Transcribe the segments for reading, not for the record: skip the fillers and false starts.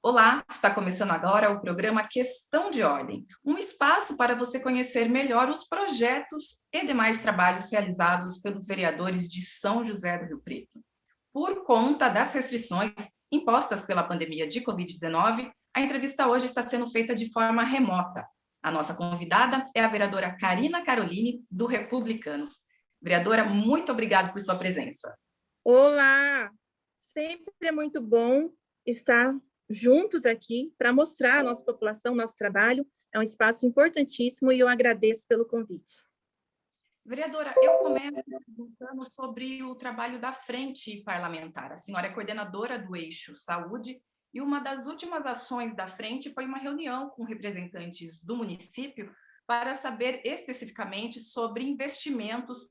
Olá, está começando agora o programa Questão de Ordem, um espaço para você conhecer melhor os projetos e demais trabalhos realizados pelos vereadores de São José do Rio Preto. Por conta das restrições impostas pela pandemia de Covid-19, a entrevista hoje está sendo feita de forma remota. A nossa convidada é a vereadora Karina Caroline, do Republicanos. Vereadora, muito obrigada por sua presença. Olá! Sempre é muito bom estar juntos aqui para mostrar a nossa população, nosso trabalho. É um espaço importantíssimo e eu agradeço pelo convite. Vereadora, eu começo perguntando sobre o trabalho da frente parlamentar. A senhora é coordenadora do Eixo Saúde e uma das últimas ações da frente foi uma reunião com representantes do município para saber especificamente sobre investimentos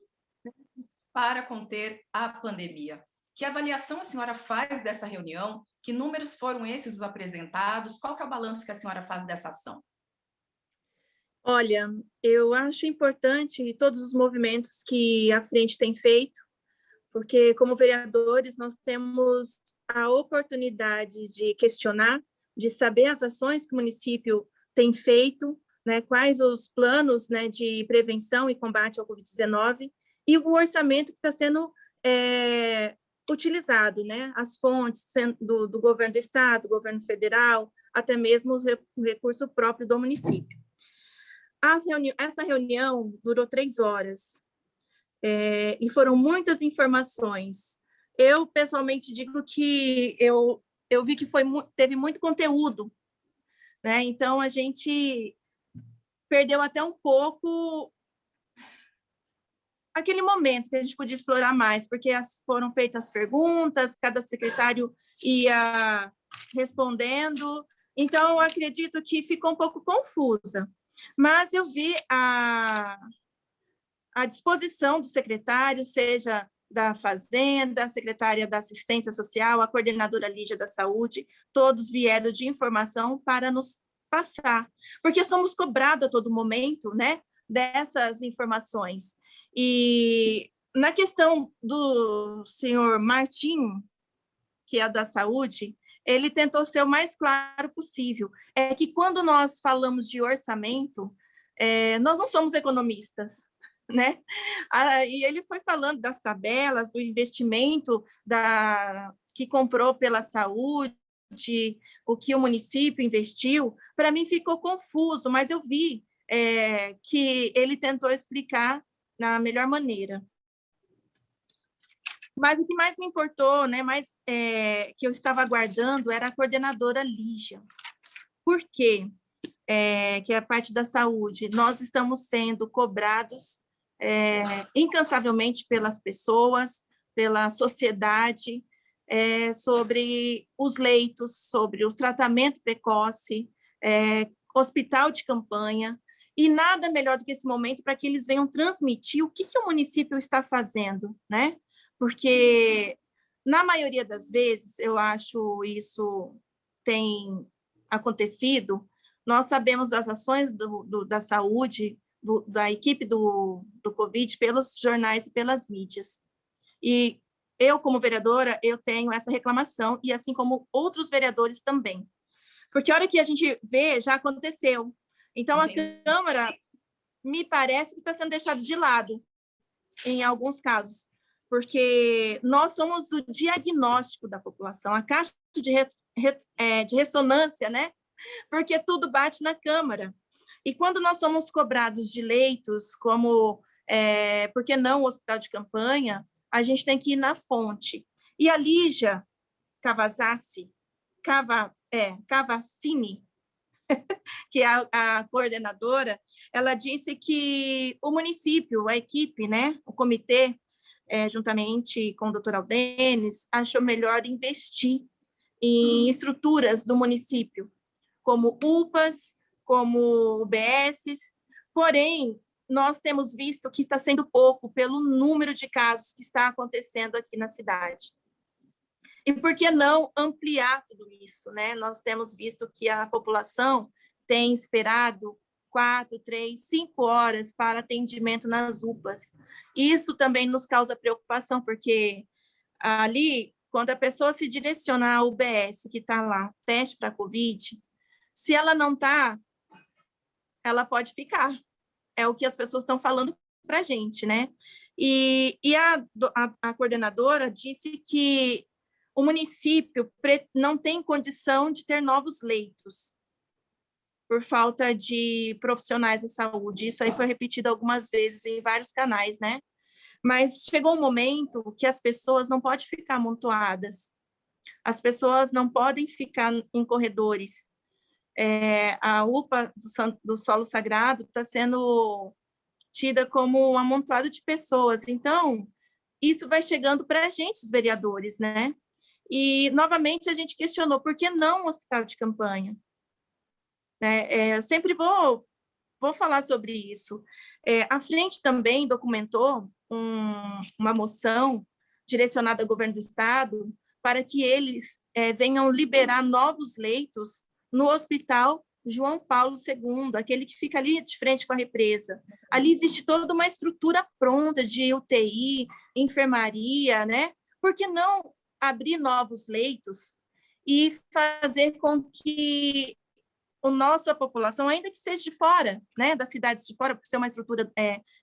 para conter a pandemia. Que avaliação a senhora faz dessa reunião? Que números foram esses os apresentados? Qual que é o balanço que a senhora faz dessa ação? Olha, eu acho importante todos os movimentos que a frente tem feito, porque como vereadores nós temos a oportunidade de questionar, de saber as ações que o município tem feito, né, quais os planos, né, de prevenção e combate ao Covid-19 e o orçamento que está sendo utilizado, né, as fontes do governo do estado, do governo federal, até mesmo o recurso próprio do município. Essa reunião durou 3 horas, e foram muitas informações. Eu, pessoalmente, digo que eu vi que teve muito conteúdo, né? Então, a gente perdeu até um pouco aquele momento que a gente podia explorar mais, porque foram feitas perguntas, cada secretário ia respondendo, então eu acredito que ficou um pouco confusa. Mas eu vi a disposição do secretário, seja da Fazenda, a secretária da Assistência Social, a coordenadora Lígia da Saúde, todos vieram de informação para nos passar, porque somos cobrados a todo momento, né, dessas informações. E na questão do senhor Martim, que é da Saúde, ele tentou ser o mais claro possível. É que quando nós falamos de orçamento, nós não somos economistas, né? E ele foi falando das tabelas, do investimento que comprou pela saúde, o que o município investiu. Para mim ficou confuso, mas eu vi que ele tentou explicar na melhor maneira. Mas o que mais me importou, né, que eu estava aguardando, era a coordenadora Lígia. Por quê? Que é a parte da saúde. Nós estamos sendo cobrados incansavelmente pelas pessoas, pela sociedade, sobre os leitos, sobre o tratamento precoce, hospital de campanha, e nada melhor do que esse momento para que eles venham transmitir o que o município está fazendo, né? Porque, na maioria das vezes, eu acho isso tem acontecido, nós sabemos das ações da saúde, da equipe do Covid, pelos jornais e pelas mídias. E eu, como vereadora, eu tenho essa reclamação, e assim como outros vereadores também. Porque a hora que a gente vê, já aconteceu. Então, a Câmara, me parece que está sendo deixada de lado, em alguns casos, porque nós somos o diagnóstico da população, a caixa de ressonância, né? Porque tudo bate na Câmara. E quando nós somos cobrados de leitos, como, por que não o hospital de campanha, a gente tem que ir na fonte. E a Lígia Cavazzini, que é a coordenadora, ela disse que o município, a equipe, né, o comitê, juntamente com o doutor Aldenes, achou melhor investir em estruturas do município, como UPAs, como UBSs, porém, nós temos visto que está sendo pouco pelo número de casos que está acontecendo aqui na cidade. E por que não ampliar tudo isso, né? Nós temos visto que a população tem esperado 4, 3, 5 horas para atendimento nas UPAs. Isso também nos causa preocupação, porque ali quando a pessoa se direciona à UBS, que está lá, teste para COVID, se ela não está, ela pode ficar. É o que as pessoas estão falando para a gente, né? E a coordenadora disse que o município não tem condição de ter novos leitos por falta de profissionais da saúde. Isso aí foi repetido algumas vezes em vários canais, né? Mas chegou um momento que as pessoas não podem ficar amontoadas, as pessoas não podem ficar em corredores. A UPA do Solo Sagrado está sendo tida como um amontoado de pessoas. Então, isso vai chegando para a gente, os vereadores, né? E, novamente, a gente questionou, por que não um hospital de campanha? Eu sempre vou falar sobre isso. A frente também documentou uma moção direcionada ao governo do estado para que eles venham liberar novos leitos no hospital João Paulo II, aquele que fica ali de frente com a represa. Ali existe toda uma estrutura pronta de UTI, enfermaria, né? Por que não abrir novos leitos e fazer com que a nossa população, ainda que seja de fora, né, das cidades de fora, porque isso é uma estrutura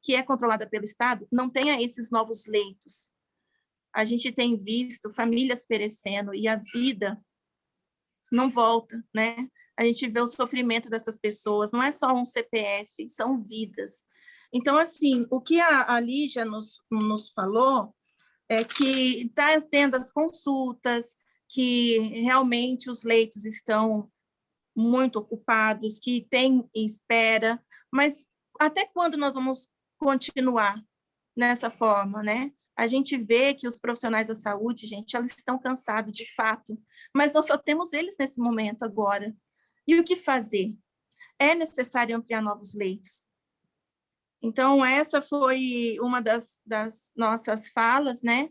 que é controlada pelo Estado, não tenha esses novos leitos. A gente tem visto famílias perecendo e a vida não volta, né? A gente vê o sofrimento dessas pessoas, não é só um CPF, são vidas. Então, assim, o que a Lígia nos falou é que está tendo as consultas, que realmente os leitos estão muito ocupados, que tem em espera, mas até quando nós vamos continuar nessa forma, né? A gente vê que os profissionais da saúde, gente, eles estão cansados de fato, mas nós só temos eles nesse momento agora. E o que fazer? É necessário ampliar novos leitos. Então, essa foi uma das nossas falas, né?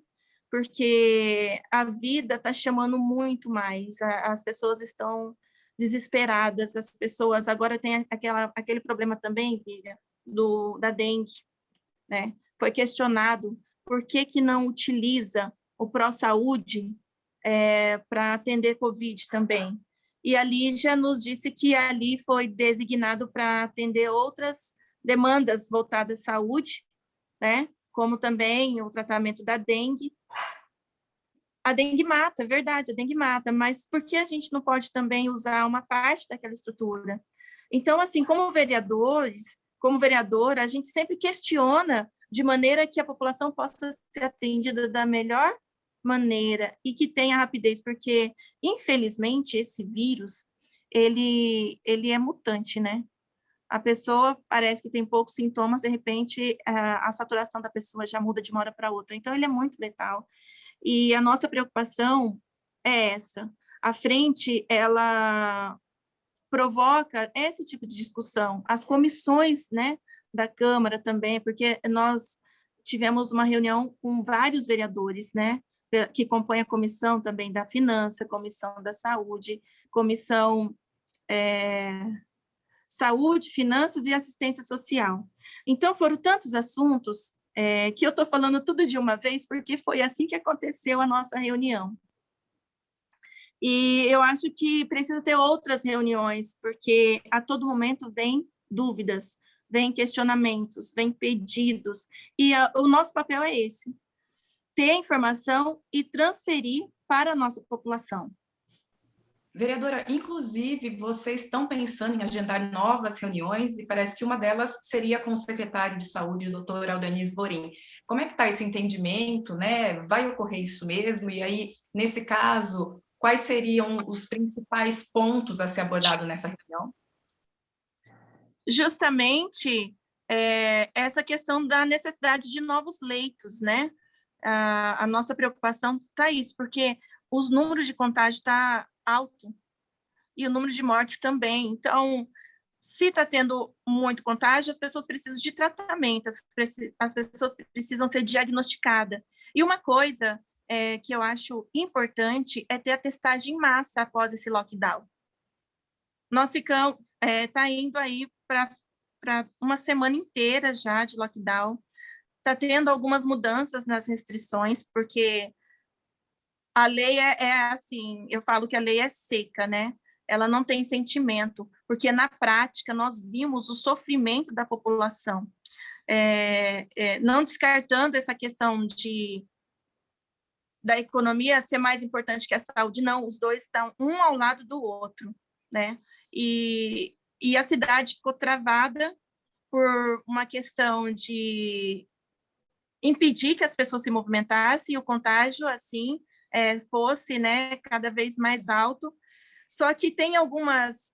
Porque a vida está chamando muito mais, as pessoas estão desesperadas, as pessoas agora tem aquele problema também, Vivian, da dengue, né? Foi questionado por que não utiliza o Pró-Saúde para atender Covid também. E a Lígia nos disse que ali foi designado para atender outras demandas voltadas à saúde, né? Como também o tratamento da dengue. A dengue mata, é verdade, a dengue mata, mas por que a gente não pode também usar uma parte daquela estrutura? Então, assim, como vereadores, como vereadora, a gente sempre questiona de maneira que a população possa ser atendida da melhor maneira e que tenha rapidez, porque, infelizmente, esse vírus, ele é mutante, né? A pessoa parece que tem poucos sintomas, de repente, a saturação da pessoa já muda de uma hora para outra. Então, ele é muito letal. E a nossa preocupação é essa. A frente, ela provoca esse tipo de discussão. As comissões, né, da Câmara também, porque nós tivemos uma reunião com vários vereadores, né, que compõem a comissão também da Finança, comissão da Saúde, comissão Saúde, Finanças e Assistência Social. Então, foram tantos assuntos que eu estou falando tudo de uma vez, porque foi assim que aconteceu a nossa reunião. E eu acho que precisa ter outras reuniões, porque a todo momento vem dúvidas, vem questionamentos, vem pedidos, e o nosso papel é esse, ter informação e transferir para a nossa população. Vereadora, inclusive, vocês estão pensando em agendar novas reuniões e parece que uma delas seria com o secretário de Saúde, o doutor Aldanis Borim. Como é que está esse entendimento, né? Vai ocorrer isso mesmo? E aí, nesse caso, quais seriam os principais pontos a ser abordado nessa reunião? Justamente essa questão da necessidade de novos leitos, né? A nossa preocupação está isso, porque os números de contágio estão alto e o número de mortes também. Então, se está tendo muito contágio, as pessoas precisam de tratamento, as pessoas precisam ser diagnosticadas. E uma coisa que eu acho importante é ter a testagem em massa após esse lockdown. Nós ficamos, está indo aí para uma semana inteira já de lockdown, está tendo algumas mudanças nas restrições, porque a lei é assim, eu falo que a lei é seca, né? Ela não tem sentimento, porque na prática nós vimos o sofrimento da população, não descartando essa questão da economia ser mais importante que a saúde, não, os dois estão um ao lado do outro, né? E a cidade ficou travada por uma questão de impedir que as pessoas se movimentassem e o contágio, assim, fosse, né, cada vez mais alto. Só que tem algumas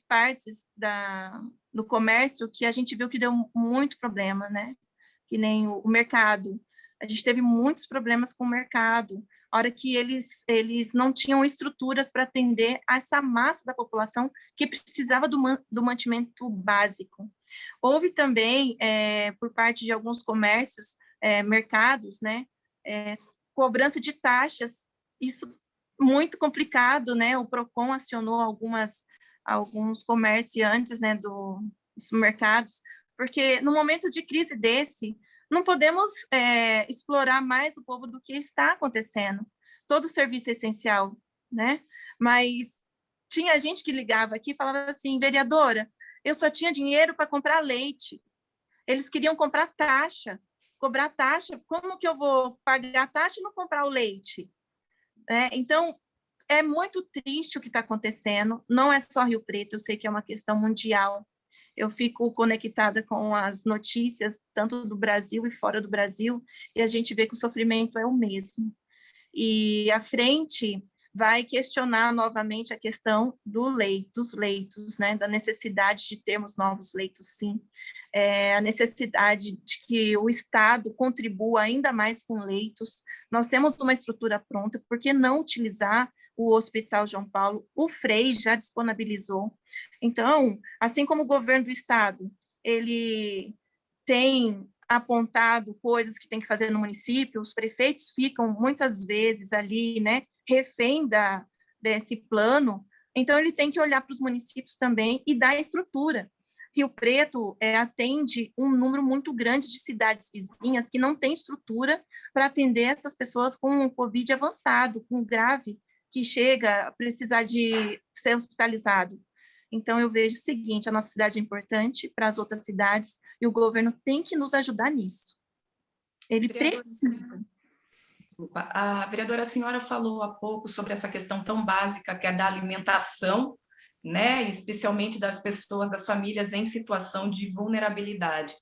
partes do comércio que a gente viu que deu muito problema, né? Que nem o mercado. A gente teve muitos problemas com o mercado, a hora que eles não tinham estruturas para atender essa massa da população que precisava do mantimento básico. Houve também, por parte de alguns comércios, mercados, né, cobrança de taxas, isso muito complicado, né? O Procon acionou alguns comerciantes, né, dos mercados, porque no momento de crise desse, não podemos explorar mais o povo do que está acontecendo. Todo serviço é essencial, né? Mas tinha gente que ligava aqui e falava assim, vereadora, eu só tinha dinheiro para comprar leite. Eles queriam cobrar taxa. Como que eu vou pagar a taxa e não comprar o leite? Então, é muito triste o que está acontecendo, não é só Rio Preto, eu sei que é uma questão mundial. Eu fico conectada com as notícias, tanto do Brasil e fora do Brasil, e a gente vê que o sofrimento é o mesmo. E a frente vai questionar novamente a questão dos leitos, né? Da necessidade de termos novos leitos, sim. A necessidade de que o Estado contribua ainda mais com leitos. Nós temos uma estrutura pronta, por que não utilizar o Hospital João Paulo? O Frei já disponibilizou. Então, assim como o governo do Estado, ele tem apontado coisas que tem que fazer no município, os prefeitos ficam muitas vezes ali, né, refém desse plano, então ele tem que olhar para os municípios também e dar estrutura. Rio Preto atende um número muito grande de cidades vizinhas que não tem estrutura para atender essas pessoas com Covid avançado, com grave, que chega a precisar de ser hospitalizado. Então, eu vejo o seguinte, a nossa cidade é importante para as outras cidades e o governo tem que nos ajudar nisso. Ele precisa. Desculpa. A vereadora, a senhora falou há pouco sobre essa questão tão básica que é da alimentação, né, especialmente das pessoas, das famílias em situação de vulnerabilidade.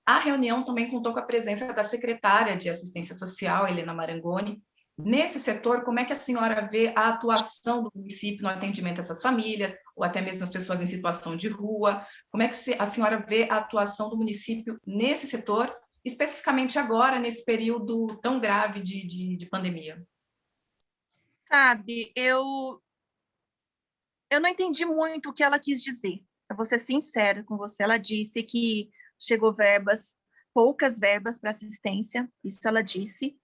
A reunião também contou com a presença da secretária de Assistência Social, Helena Marangoni. Nesse setor, como é que a senhora vê a atuação do município no atendimento a essas famílias, ou até mesmo as pessoas em situação de rua? Como é que a senhora vê a atuação do município nesse setor, especificamente agora, nesse período tão grave de pandemia? Sabe, eu não entendi muito o que ela quis dizer. Eu vou ser sincera com você. Ela disse que chegou poucas verbas para assistência, isso ela disse,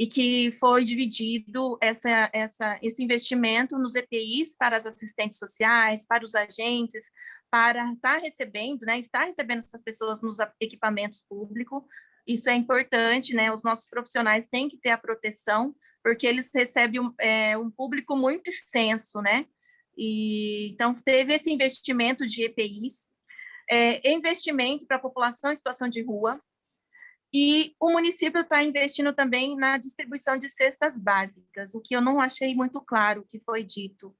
e que foi dividido esse investimento nos EPIs para as assistentes sociais, para os agentes, para estar recebendo essas pessoas nos equipamentos públicos. Isso é importante, né? Os nossos profissionais têm que ter a proteção, porque eles recebem um público muito extenso, né? Então, teve esse investimento de EPIs, investimento para a população em situação de rua, e o município está investindo também na distribuição de cestas básicas, o que eu não achei muito claro o que foi dito,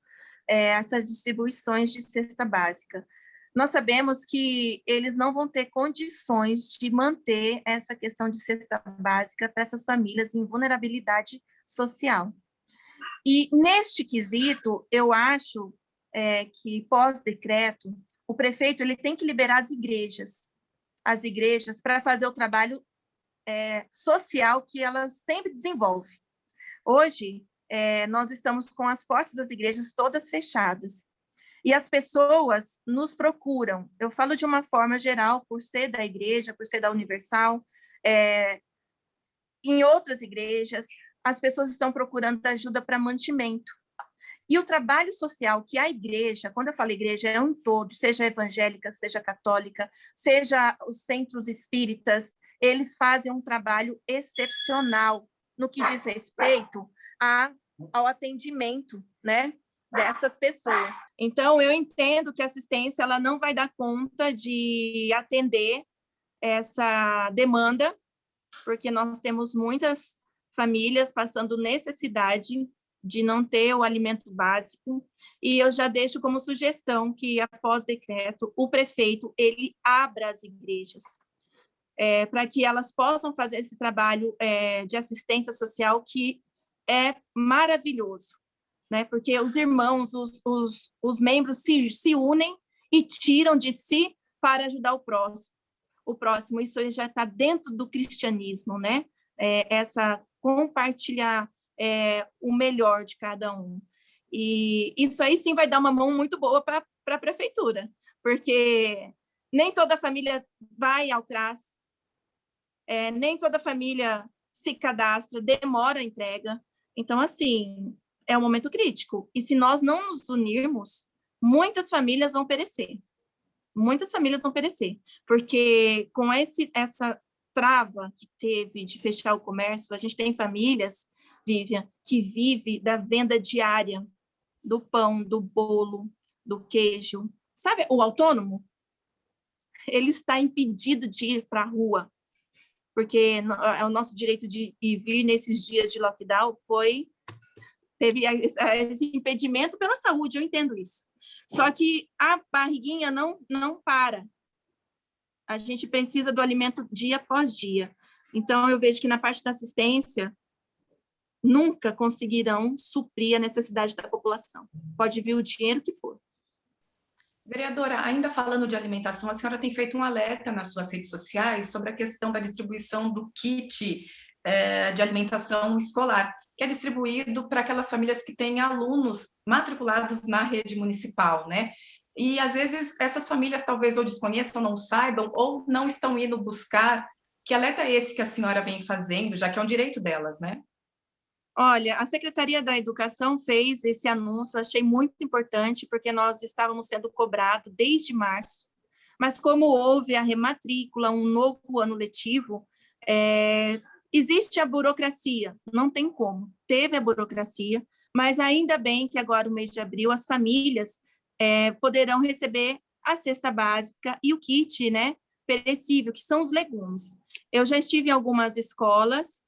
essas distribuições de cesta básica. Nós sabemos que eles não vão ter condições de manter essa questão de cesta básica para essas famílias em vulnerabilidade social. E, neste quesito, eu acho que, pós-decreto, o prefeito ele tem que liberar as igrejas para fazer o trabalho social que ela sempre desenvolve. Hoje, nós estamos com as portas das igrejas todas fechadas. E as pessoas nos procuram. Eu falo de uma forma geral, por ser da igreja, por ser da Universal. Em outras igrejas, as pessoas estão procurando ajuda para mantimento. E o trabalho social que a igreja, quando eu falo igreja, é um todo, seja evangélica, seja católica, seja os centros espíritas, eles fazem um trabalho excepcional no que diz respeito ao atendimento, né, dessas pessoas. Então, eu entendo que a assistência ela não vai dar conta de atender essa demanda, porque nós temos muitas famílias passando necessidade de não ter o alimento básico, e eu já deixo como sugestão que, após decreto, o prefeito ele abra as igrejas, para que elas possam fazer esse trabalho de assistência social, que é maravilhoso, né? Porque os irmãos, os membros se unem e tiram de si para ajudar o próximo. Isso já está dentro do cristianismo, né? Essa compartilhar o melhor de cada um. E isso aí sim vai dar uma mão muito boa para a prefeitura, porque nem toda família vai ao CRAS, nem toda família se cadastra, demora a entrega. Então, assim, é um momento crítico. E se nós não nos unirmos, muitas famílias vão perecer. Muitas famílias vão perecer, porque com essa trava que teve de fechar o comércio, a gente tem famílias, Vivian, que vive da venda diária do pão, do bolo, do queijo. Sabe, o autônomo? Ele está impedido de ir para a rua, porque é o nosso direito de ir e vir nesses dias de lockdown teve esse impedimento pela saúde, eu entendo isso. Só que a barriguinha não para. A gente precisa do alimento dia após dia. Então, eu vejo que na parte da assistência, nunca conseguirão suprir a necessidade da população. Pode vir o dinheiro que for. Vereadora, ainda falando de alimentação, a senhora tem feito um alerta nas suas redes sociais sobre a questão da distribuição do kit de alimentação escolar, que é distribuído para aquelas famílias que têm alunos matriculados na rede municipal, né? E, às vezes, essas famílias talvez ou desconheçam, não saibam, ou não estão indo buscar. Que alerta é esse que a senhora vem fazendo, já que é um direito delas, né? Olha, a Secretaria da Educação fez esse anúncio, eu achei muito importante, porque nós estávamos sendo cobrados desde março, mas como houve a rematrícula, um novo ano letivo, existe a burocracia, não tem como. Teve a burocracia, mas ainda bem que agora, no mês de abril, as famílias poderão receber a cesta básica e o kit, né, perecível, que são os legumes. Eu já estive em algumas escolas,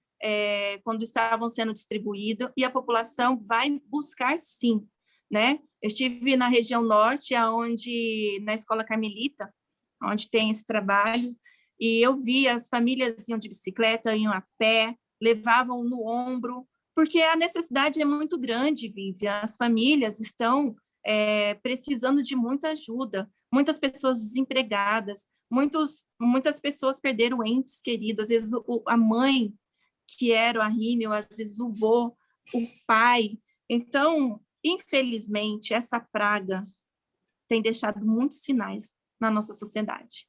quando estavam sendo distribuídos, e a população vai buscar sim, né? Eu estive na região norte, na Escola Carmelita, onde tem esse trabalho, e eu vi as famílias iam de bicicleta, iam a pé, levavam no ombro, porque a necessidade é muito grande, Vivi. As famílias estão precisando de muita ajuda, muitas pessoas desempregadas, muitas pessoas perderam entes queridos, às vezes a mãe, que era o arrímel, às vezes o vô, o pai. Então, infelizmente, essa praga tem deixado muitos sinais na nossa sociedade.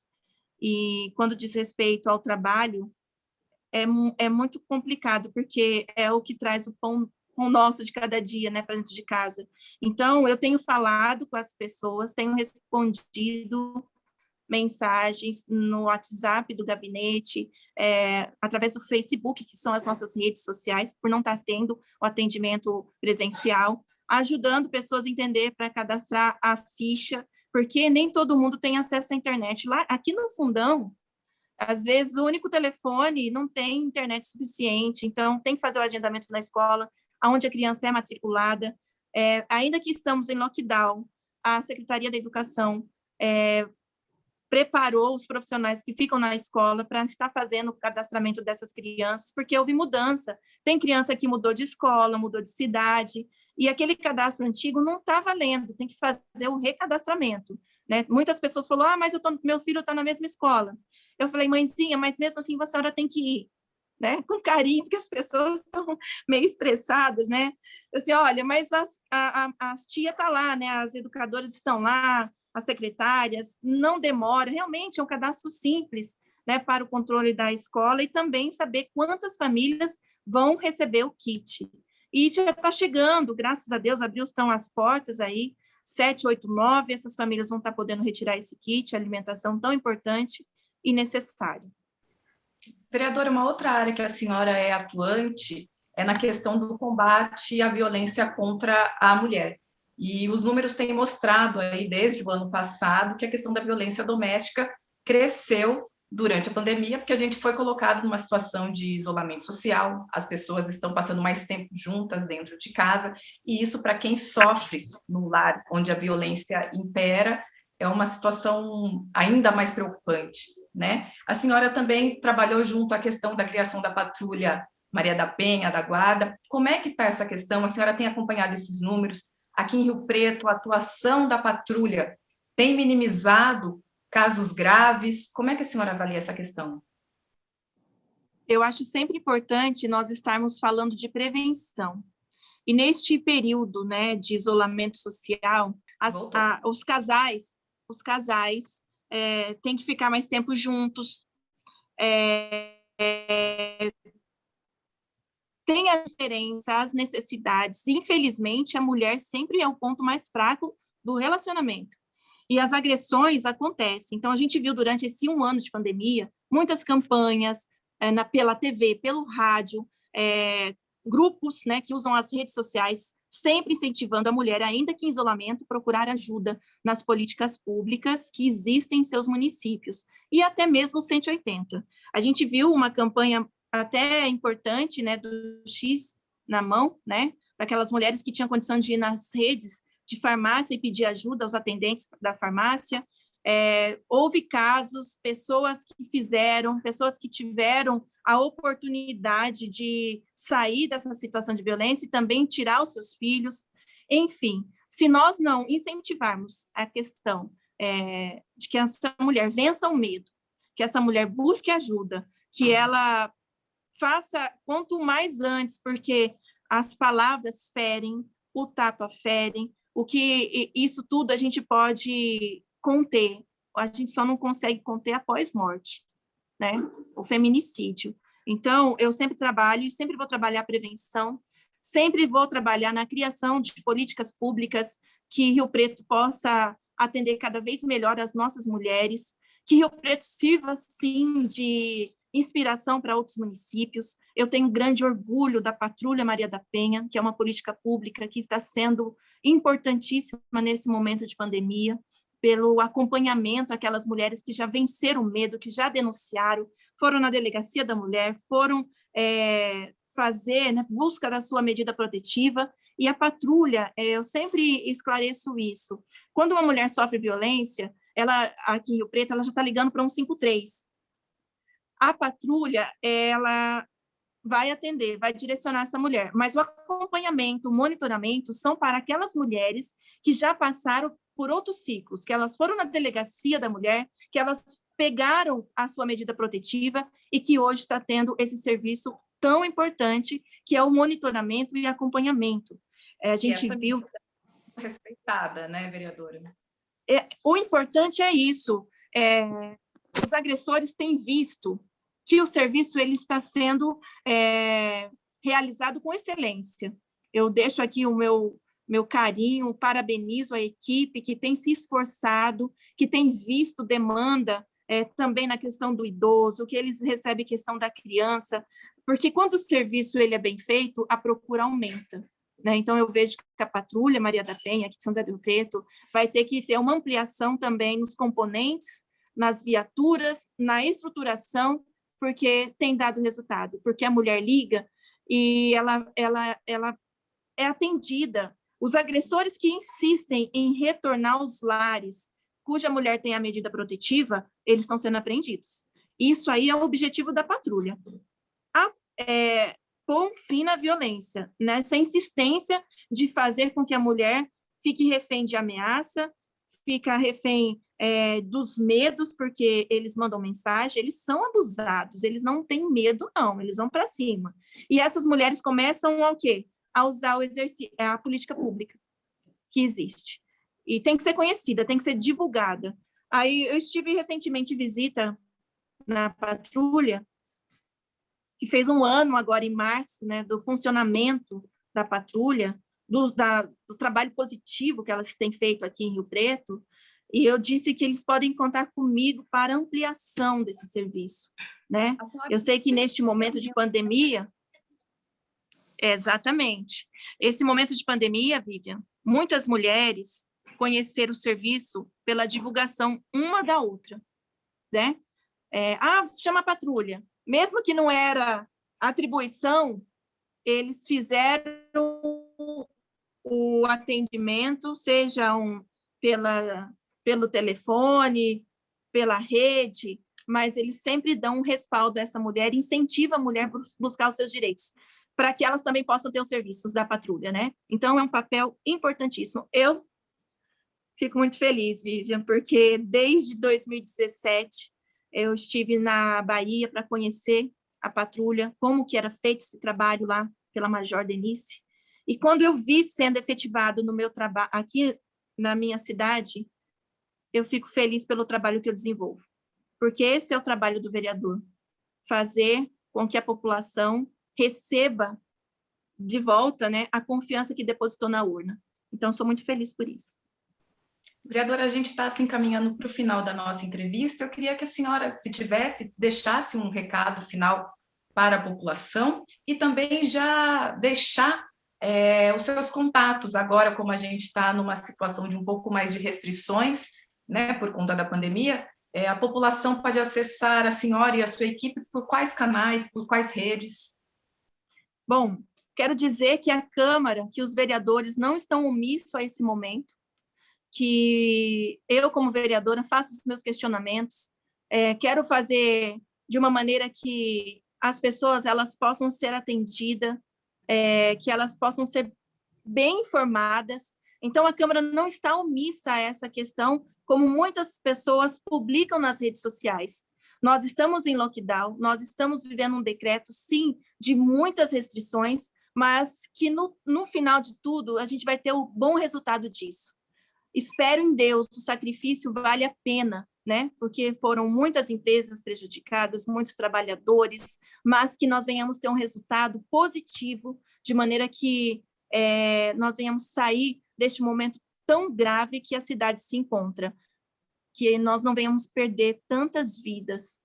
E quando diz respeito ao trabalho, é muito complicado, porque é o que traz o pão nosso de cada dia, né, para dentro de casa. Então, eu tenho falado com as pessoas, tenho respondido mensagens no WhatsApp do gabinete, através do Facebook, que são as nossas redes sociais, por não estar tendo o atendimento presencial, ajudando pessoas a entender para cadastrar a ficha, porque nem todo mundo tem acesso à internet. Lá, aqui no Fundão, às vezes o único telefone não tem internet suficiente, então tem que fazer o agendamento na escola, onde a criança é matriculada. Ainda que estamos em lockdown, a Secretaria da Educação preparou os profissionais que ficam na escola para estar fazendo o cadastramento dessas crianças, porque houve mudança. Tem criança que mudou de escola, mudou de cidade, e aquele cadastro antigo não está valendo, tem que fazer o recadastramento, né? Muitas pessoas falaram, mas meu filho está na mesma escola. Eu falei, mãezinha, mas mesmo assim a senhora tem que ir, né? Com carinho, porque as pessoas estão meio estressadas, né? Assim, olha, mas as tia tá lá, né? As educadoras estão lá, as secretárias, não demora, realmente é um cadastro simples, né, para o controle da escola, e também saber quantas famílias vão receber o kit. E já está chegando, graças a Deus, abriu estão as portas aí, 7, 8, 9, essas famílias vão estar podendo retirar esse kit, alimentação tão importante e necessária. Vereadora, uma outra área que a senhora é atuante é na questão do combate à violência contra a mulher. E os números têm mostrado aí, desde o ano passado, que a questão da violência doméstica cresceu durante a pandemia, porque a gente foi colocado numa situação de isolamento social, as pessoas estão passando mais tempo juntas dentro de casa, e isso, para quem sofre no lar, onde a violência impera, é uma situação ainda mais preocupante, né? A senhora também trabalhou junto à questão da criação da patrulha Maria da Penha, da Guarda. Como é que está essa questão? A senhora tem acompanhado esses números? Aqui em Rio Preto, a atuação da patrulha tem minimizado casos graves? Como é que a senhora avalia essa questão? Eu acho sempre importante nós estarmos falando de prevenção. E neste período, né, de isolamento social, os casais têm que ficar mais tempo juntos, tem a diferença, as necessidades. Infelizmente, a mulher sempre é o ponto mais fraco do relacionamento. E as agressões acontecem. Então, a gente viu durante esse 1 ano de pandemia, muitas campanhas pela TV, pelo rádio, grupos, né, que usam as redes sociais, sempre incentivando a mulher, ainda que em isolamento, procurar ajuda nas políticas públicas que existem em seus municípios, e até mesmo 180. A gente viu uma campanha até importante, né, do X na mão, né, para aquelas mulheres que tinham condição de ir nas redes de farmácia e pedir ajuda aos atendentes da farmácia. Houve casos, pessoas que tiveram a oportunidade de sair dessa situação de violência e também tirar os seus filhos. Enfim, se nós não incentivarmos a questão de que essa mulher vença o medo, que essa mulher busque ajuda, que ela faça quanto mais antes, porque as palavras ferem, o tapa ferem, o que isso tudo a gente pode conter, a gente só não consegue conter após morte, né? O feminicídio. Então, eu sempre trabalho e sempre vou trabalhar a prevenção, sempre vou trabalhar na criação de políticas públicas que Rio Preto possa atender cada vez melhor as nossas mulheres, que Rio Preto sirva, sim, de inspiração para outros municípios. Eu tenho grande orgulho da Patrulha Maria da Penha, que é uma política pública que está sendo importantíssima nesse momento de pandemia, pelo acompanhamento àquelas mulheres que já venceram o medo, que já denunciaram, foram na delegacia da mulher, foram fazer, né, busca da sua medida protetiva, e a patrulha, eu sempre esclareço isso, quando uma mulher sofre violência, ela, aqui em Rio Preto, ela já está ligando para 153. A patrulha, ela vai atender, vai direcionar essa mulher, mas o acompanhamento, o monitoramento são para aquelas mulheres que já passaram por outros ciclos, que elas foram na delegacia da mulher, que elas pegaram a sua medida protetiva e que hoje está tendo esse serviço tão importante, que é o monitoramento e acompanhamento. A gente viu... Respeitada, né, vereadora? O importante é isso. Os agressores têm visto que o serviço ele está sendo realizado com excelência. Eu deixo aqui o meu carinho, parabenizo a equipe que tem se esforçado, que tem visto demanda também na questão do idoso, que eles recebem questão da criança, porque quando o serviço ele é bem feito, a procura aumenta. Né? Então, eu vejo que a Patrulha Maria da Penha, aqui de São José do Rio Preto, vai ter que ter uma ampliação também nos componentes, nas viaturas, na estruturação, porque tem dado resultado, porque a mulher liga e ela é atendida. Os agressores que insistem em retornar aos lares, cuja mulher tem a medida protetiva, eles estão sendo apreendidos. Isso aí é o objetivo da patrulha. Pôr um fim na violência, nessa insistência de fazer com que a mulher fique refém de ameaça, fica refém dos medos, porque eles mandam mensagem, eles são abusados, eles não têm medo, não, eles vão para cima. E essas mulheres começam a quê? A usar a política pública que existe. E tem que ser conhecida, tem que ser divulgada. Aí eu estive recentemente em visita na patrulha, que fez 1 ano agora em março, né, do funcionamento da patrulha, do trabalho positivo que elas têm feito aqui em Rio Preto, e eu disse que eles podem contar comigo para ampliação desse serviço, né? Eu sei que neste momento de pandemia... Exatamente. Esse momento de pandemia, Vivian, muitas mulheres conheceram o serviço pela divulgação uma da outra, né? Chama a patrulha. Mesmo que não era atribuição, eles fizeram o atendimento, seja pelo telefone, pela rede, mas eles sempre dão um respaldo a essa mulher, incentivam a mulher a buscar os seus direitos, para que elas também possam ter os serviços da patrulha, né? Então, é um papel importantíssimo. Eu fico muito feliz, Vivian, porque desde 2017 eu estive na Bahia para conhecer a patrulha, como que era feito esse trabalho lá pela Major Denise. E quando eu vi sendo efetivado no meu trabalho aqui na minha cidade, eu fico feliz pelo trabalho que eu desenvolvo, porque esse é o trabalho do vereador, fazer com que a população receba de volta, né, a confiança que depositou na urna. Então, sou muito feliz por isso. Vereadora, a gente está assim caminhando para o final da nossa entrevista. Eu queria que a senhora, se tivesse, deixasse um recado final para a população e também já deixar os seus contatos agora, como a gente está numa situação de um pouco mais de restrições, né, por conta da pandemia, a população pode acessar a senhora e a sua equipe por quais canais, por quais redes? Bom, quero dizer que a Câmara, que os vereadores não estão omissos a esse momento, que eu, como vereadora, faço os meus questionamentos, quero fazer de uma maneira que as pessoas elas possam ser atendidas, que elas possam ser bem informadas. Então, a Câmara não está omissa a essa questão, como muitas pessoas publicam nas redes sociais. Nós estamos em lockdown, nós estamos vivendo um decreto, sim, de muitas restrições, mas que no final de tudo, a gente vai ter o bom resultado disso. Espero em Deus, o sacrifício vale a pena, né? Porque foram muitas empresas prejudicadas, muitos trabalhadores, mas que nós venhamos ter um resultado positivo, de maneira que nós venhamos sair deste momento tão grave que a cidade se encontra, que nós não venhamos perder tantas vidas,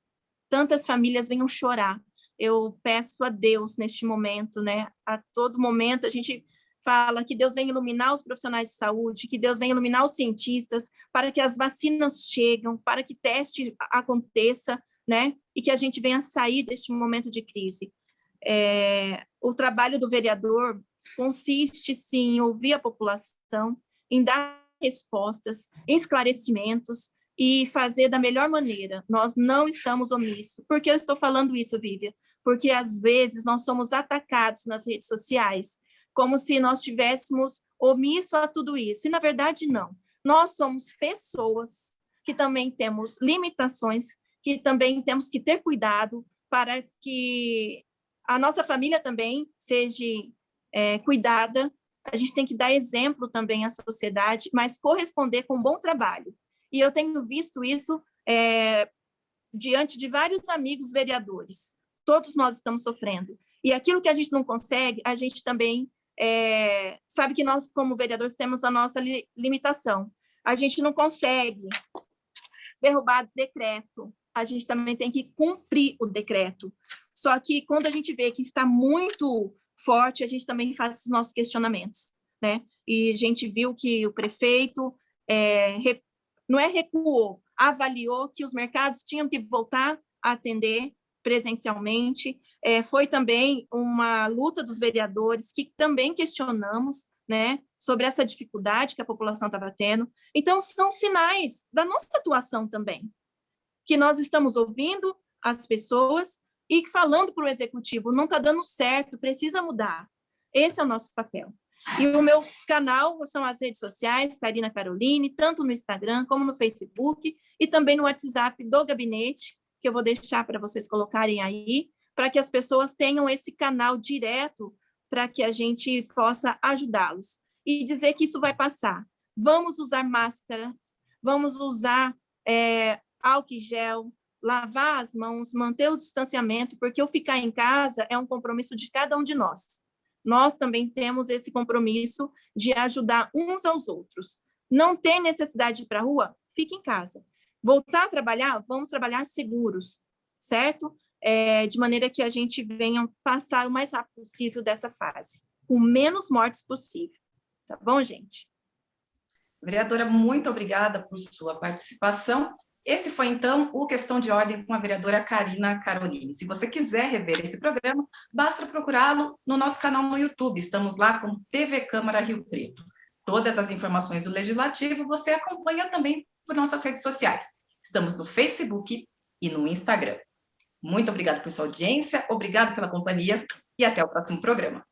tantas famílias venham chorar. Eu peço a Deus neste momento, né? A todo momento a gente fala que Deus venha iluminar os profissionais de saúde, que Deus venha iluminar os cientistas, para que as vacinas cheguem, para que teste aconteça, né? E que a gente venha sair deste momento de crise. O trabalho do vereador consiste, sim, em ouvir a população, em dar respostas, em esclarecimentos e fazer da melhor maneira. Nós não estamos omissos. Por que eu estou falando isso, Vivian? Porque, às vezes, nós somos atacados nas redes sociais, como se nós tivéssemos omisso a tudo isso. E, na verdade, não. Nós somos pessoas que também temos limitações, que também temos que ter cuidado para que a nossa família também seja cuidada. A gente tem que dar exemplo também à sociedade, mas corresponder com um bom trabalho. E eu tenho visto isso diante de vários amigos vereadores. Todos nós estamos sofrendo. E aquilo que a gente não consegue, a gente também sabe que nós, como vereadores, temos a nossa limitação. A gente não consegue derrubar decreto, a gente também tem que cumprir o decreto. Só que quando a gente vê que está muito forte, a gente também faz os nossos questionamentos, né? E a gente viu que o prefeito não recuou, avaliou que os mercados tinham que voltar a atender presencialmente. Foi também uma luta dos vereadores, que também questionamos, né, sobre essa dificuldade que a população estava tendo. Então, são sinais da nossa atuação também, que nós estamos ouvindo as pessoas e falando para o executivo, não está dando certo, precisa mudar. Esse é o nosso papel. E o meu canal são as redes sociais, Karina Caroline, tanto no Instagram como no Facebook, e também no WhatsApp do gabinete, que eu vou deixar para vocês colocarem aí, para que as pessoas tenham esse canal direto, para que a gente possa ajudá-los. E dizer que isso vai passar. Vamos usar máscaras, vamos usar álcool em gel, lavar as mãos, manter o distanciamento, porque o ficar em casa é um compromisso de cada um de nós. Nós também temos esse compromisso de ajudar uns aos outros. Não tem necessidade de ir para a rua? Fique em casa. Voltar a trabalhar? Vamos trabalhar seguros, certo? de maneira que a gente venha passar o mais rápido possível dessa fase, com menos mortes possível. Tá bom, gente? Vereadora, muito obrigada por sua participação. Esse foi, então, o Questão de Ordem com a vereadora Carina Caroline. Se você quiser rever esse programa, basta procurá-lo no nosso canal no YouTube. Estamos lá com TV Câmara Rio Preto. Todas as informações do Legislativo você acompanha também por nossas redes sociais. Estamos no Facebook e no Instagram. Muito obrigada por sua audiência, obrigado pela companhia e até o próximo programa.